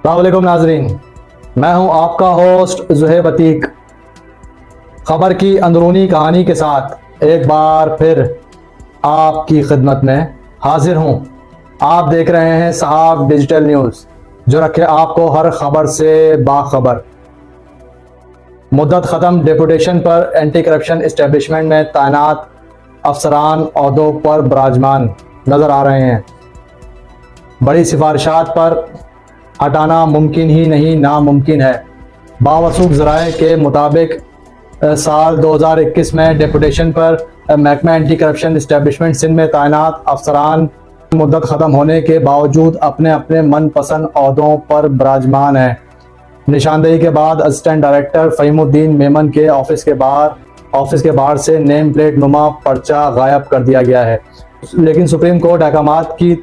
अस्सलामुअलैकुम नाजरीन, मैं हूं आपका होस्ट ज़ुहैब अतीक। खबर की अंदरूनी कहानी के साथ एक बार फिर आपकी खिदमत में हाजिर हूं। आप देख रहे हैं सहाब डिजिटल न्यूज़, जो रखे आपको हर खबर से बाखबर। मुद्दत ख़त्म डेपुटेशन पर एंटी करप्शन इस्टेब्लिशमेंट में तैनात अफसरान ओहदों पर विराजमान नज़र आ रहे हैं। बड़ी सिफारिशात पर हटाना मुमकिन ही नहीं नामुमकिन है। बावसूख ज़राए के मुताबिक साल 2021 में डेपुटेशन पर महकमा एंटी करप्शन इस्टेब्लिशमेंट सिंध में तैनात अफसरान मुद्दत ख़त्म होने के बावजूद अपने अपने मनपसंद ओहदों पर विराजमान हैं। निशानदेही के बाद असिस्टेंट डायरेक्टर फ़हीमुद्दीन मेमन के ऑफिस के बाहर से नेम प्लेट नुमा पर्चा गायब कर दिया गया है। लेकिन सुप्रीम कोर्ट अहकामात की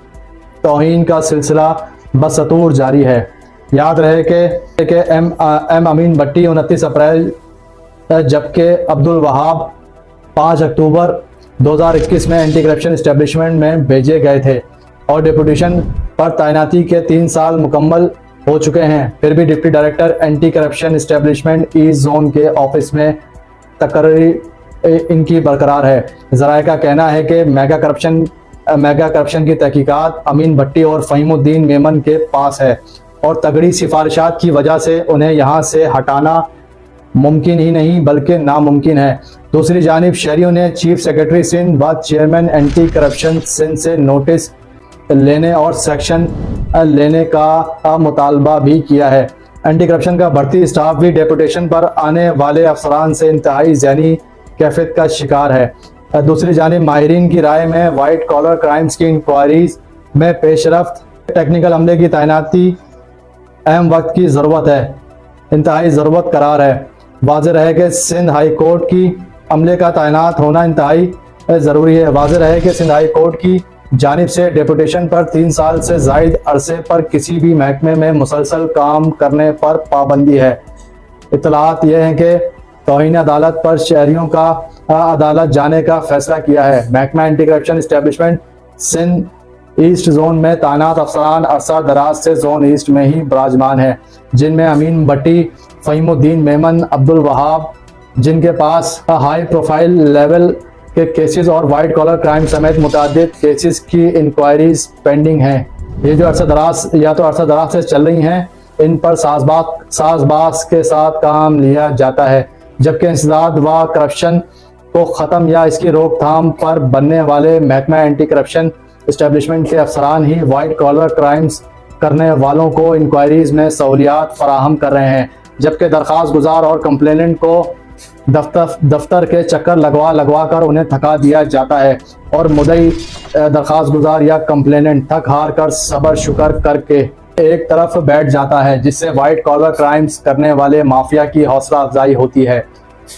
तौहीन का सिलसिला बसतूर जारी है। याद रहे कि एम अमीन भट्टी 29 अप्रैल जबकि अब्दुल वहाब 5 अक्टूबर 2021 में एंटी करप्शन इस्टेब्लिशमेंट में भेजे गए थे और डेपुटेशन पर तैनाती के 3 साल मुकम्मल हो चुके हैं। फिर भी deputy director anti corruption establishment east zone के ऑफिस में तकर्री इनकी बरकरार है। ज़राए का कहना है कि मेगा करप्शन की तहकीकात अमीन भट्टी और फ़हीमुद्दीन मेमन के पास है और तगड़ी सिफारिशात की वजह से उन्हें यहाँ से हटाना मुमकिन ही नहीं बल्कि नामुमकिन है। दूसरी जानिब शहरियों ने चीफ सेक्रेटरी सिंध व चेयरमैन एंटी करप्शन सिंध से नोटिस लेने और सेक्शन लेने का मुतालबा भी किया है। एंटी करप्शन का भर्ती स्टाफ भी डेपुटेशन पर आने वाले अफसरान से इंतहाई ज़हनी कैफियत का शिकार है। दूसरी जानिब माहिरीन की राय में वाइट कॉलर क्राइम्स की इंक्वायरीज में पेशरफ्त टेक्निकल अमले की तैनाती अहम वक्त की ज़रूरत है, इंतहाई ज़रूरत करार है। वाज़ेह रहे कि सिंध हाई कोर्ट की अमले का तैनात होना इंतहाई ज़रूरी है। वाज़ेह रहे कि सिंध हाई कोर्ट की जानिब से डेपुटेशन पर 3 साल से ज़ायद अरसे पर किसी भी महकमे में मुसलसल काम करने पर पाबंदी है। इत्तलात यह है कि तौहीन अदालत पर शहरियों का अदालत जाने का फैसला किया है। महकमा anti corruption establishment Sindh east zone में तैनात अफसरान अरसा दराज से जोन ईस्ट में ही विराजमान है, जिनमें अमीन भट्टी, फ़हीमुद्दीन मेमन, अब्दुल वहाब, जिनके पास हाई प्रोफाइल लेवल के केसेस और वाइट कॉलर क्राइम समेत मुतअद्दिद केसेस की इंक्वायरीज पेंडिंग हैं। ये जो अरसा दराज से चल रही हैं, इन पर साजबाज के साथ काम लिया जाता है, जबकि इंसदाद व करप्शन को ख़त्म या इसकी रोकथाम पर बनने वाले महकमा एंटी करप्शन इस्टेब्लिशमेंट के अफसरान ही वाइट कॉलर क्राइम्स करने वालों को इंक्वायरीज में सहूलियात फराहम कर रहे हैं, जबकि दरख्वास्त गुजार और कंप्लेनेंट को दफ्तर के चक्कर लगवा कर उन्हें थका दिया जाता है और मुद्दई दरख्वास्त गुजार या कंप्लेनेंट थक हार कर सब्र शुक्र करके एक तरफ बैठ जाता है, जिससे वाइट कॉलर क्राइम्स करने वाले माफिया की हौसला अफजाई होती है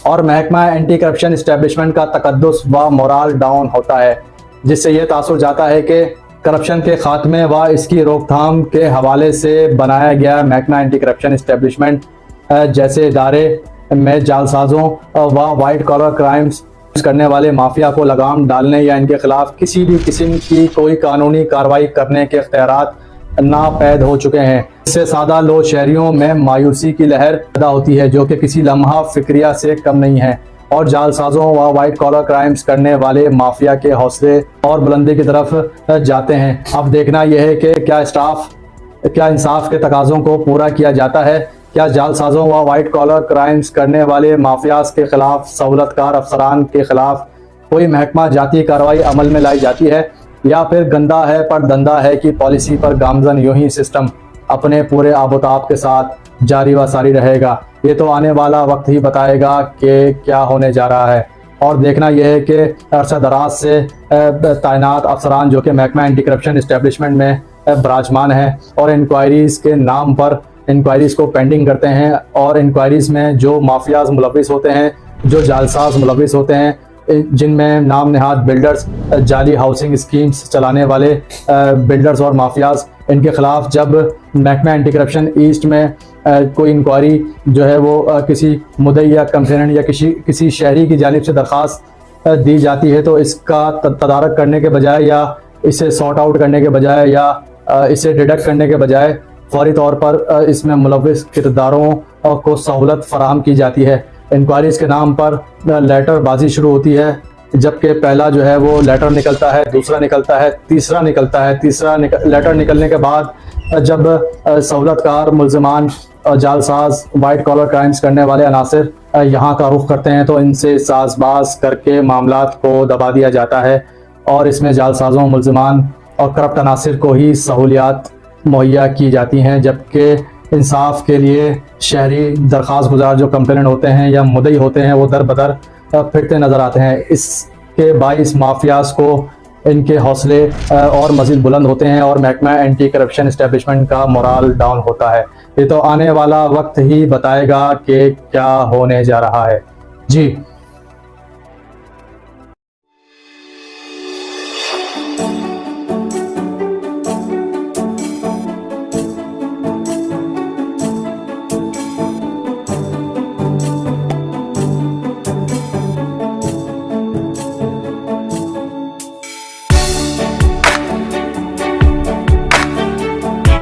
और महकमा एंटी करप्शन इस्टेब्लिशमेंट का तकद्दुस व मोराल डाउन होता है, जिससे यह तासुर जाता है कि करप्शन के खात्मे व इसकी रोकथाम के हवाले से बनाया गया महकमा एंटी करप्शन इस्टेब्लिशमेंट जैसे इदारे में जालसाजों व वाइट कॉलर क्राइम्स करने वाले माफिया को लगाम डालने या इनके खिलाफ किसी भी किस्म की कोई कानूनी कार्रवाई करने के इख्तियारात नापैद हो चुके हैं। इससे सादा लो शहरियों में मायूसी की लहर पैदा होती है, जो कि किसी लम्हा फिक्रिया से कम नहीं है और जालसाजों व वाइट कॉलर क्राइम्स करने वाले माफिया के हौसले और बुलंदी की तरफ जाते हैं। अब देखना यह है कि क्या इंसाफ के तकाज़ों को पूरा किया जाता है। क्या जालसाजों व वाइट कॉलर क्राइम्स करने वाले माफियाज के खिलाफ सहूलतकार अफसरान के खिलाफ कोई महकमा जाती कार्रवाई अमल में लाई जाती है, या फिर गंदा है पर धंधा है की पॉलिसी पर गामजन यूं ही सिस्टम अपने पूरे आबोताब के साथ जारी व सारी रहेगा। ये तो आने वाला वक्त ही बताएगा कि क्या होने जा रहा है। और देखना यह है कि अरसा दराज से तैनात अफसरान जो कि महकमा एंटी करप्शन इस्टेब्लिशमेंट में विराजमान है और इंक्वायरीज के नाम पर इंक्वायरीज को पेंडिंग करते हैं और इंक्वायरीज में जो माफियाज मुलविस होते हैं, जो जालसाज मुलविस होते हैं, जिनमें नाम नहाद बिल्डर्स, जाली हाउसिंग स्कीम्स चलाने वाले बिल्डर्स और माफियाज, इनके खिलाफ जब महकमा एंटी करप्शन ईस्ट में कोई इंक्वायरी जो है वो किसी मुद्दई या कंप्लेनेंट या किसी शहरी की जानिब से दरख्वास्त दी जाती है, तो इसका तदारक करने के बजाय या इसे सॉर्ट आउट करने के बजाय या इसे डिडक्ट करने के बजाय फौरी तौर पर इसमें मुलविस किरदारों को सहूलत फराहम की जाती है। इंक्वायरीज के नाम पर लेटर बाजी शुरू होती है, जबकि पहला जो है वो लेटर निकलता है, दूसरा निकलता है, तीसरा निकलता है। लेटर निकलने के बाद जब सहूलतकार, मुल्ज़िमान, जालसाज, वाइट कॉलर क्राइम्स करने वाले अनासर यहाँ का रुख करते हैं तो इनसे साजबाज करके मामलात को दबा दिया जाता है और इसमें जालसाजों, मुल्ज़िमान और करप्ट अनासर को ही सहूलियात मुहैया की जाती हैं, जबकि इंसाफ के लिए शहरी दरख्वास्त गुजार जो कंप्लेनेंट होते हैं या मुद्दई होते हैं वो दर बदर फिरते नज़र आते हैं। इसके बाइस माफियाज को इनके हौसले और मज़ीद बुलंद होते हैं और महकमा एंटी करप्शन इस्टेब्लिशमेंट का मोराल डाउन होता है। ये तो आने वाला वक्त ही बताएगा कि क्या होने जा रहा है। जी।